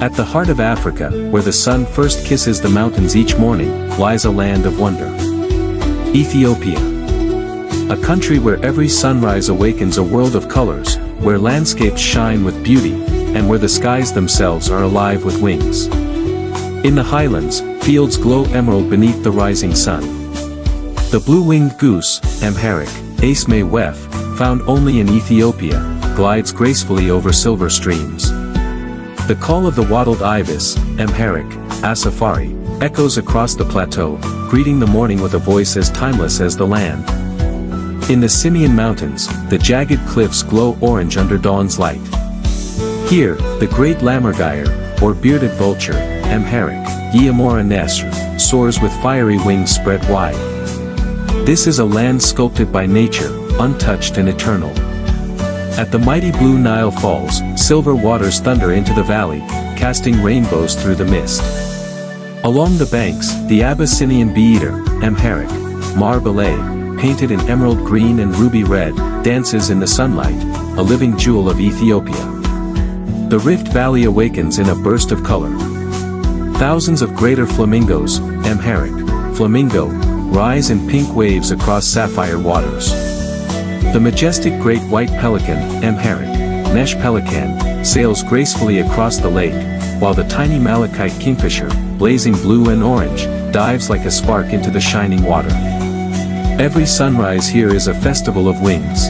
At the heart of Africa, where the sun first kisses the mountains each morning, lies a land of wonder. Ethiopia. A country where every sunrise awakens a world of colors, where landscapes shine with beauty, and where the skies themselves are alive with wings. In the highlands, fields glow emerald beneath the rising sun. The blue-winged goose, Amharic, Ace May Wef, found only in Ethiopia, glides gracefully over silver streams. The call of the wattled ibis, Amharic, Asafari, echoes across the plateau, greeting the morning with a voice as timeless as the land. In the Simeon Mountains, the jagged cliffs glow orange under dawn's light. Here, the great lammergeier, or bearded vulture, Amharic, Guillemora Nesr, soars with fiery wings spread wide. This is a land sculpted by nature, untouched and eternal. At the mighty Blue Nile Falls, silver waters thunder into the valley, casting rainbows through the mist. Along the banks, the Abyssinian bee-eater, Amharic, Mar Bale, painted in emerald green and ruby red, dances in the sunlight, a living jewel of Ethiopia. The Rift Valley awakens in a burst of color. Thousands of greater flamingos, Amharic, flamingo, rise in pink waves across sapphire waters. The majestic great white pelican, Amharic, Nesh pelican, sails gracefully across the lake, while the tiny malachite kingfisher, blazing blue and orange, dives like a spark into the shining water. Every sunrise here is a festival of wings.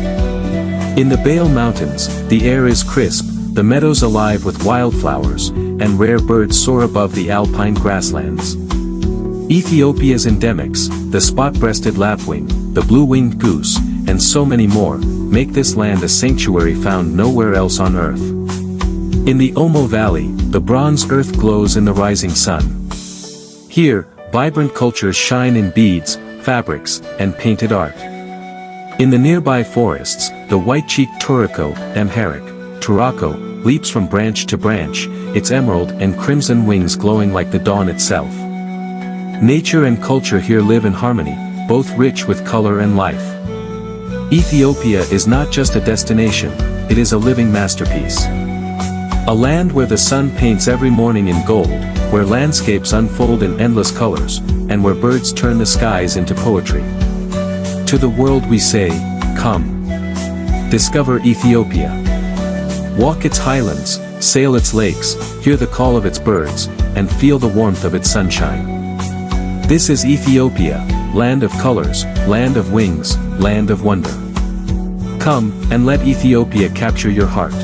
In the Bale Mountains, the air is crisp, the meadows alive with wildflowers, and rare birds soar above the alpine grasslands. Ethiopia's endemics, the spot-breasted lapwing, the blue-winged goose, and so many more, make this land a sanctuary found nowhere else on earth. In the Omo Valley, the bronze earth glows in the rising sun. Here, vibrant cultures shine in beads, fabrics, and painted art. In the nearby forests, the white-cheeked turako, Amharic, turako, leaps from branch to branch, its emerald and crimson wings glowing like the dawn itself. Nature and culture here live in harmony, both rich with color and life. Ethiopia is not just a destination, it is a living masterpiece. A land where the sun paints every morning in gold, where landscapes unfold in endless colors, and where birds turn the skies into poetry. To the world we say, come. Discover Ethiopia. Walk its highlands, sail its lakes, hear the call of its birds, and feel the warmth of its sunshine. This is Ethiopia, land of colors, land of wings, land of wonder. Come, and let Ethiopia capture your heart.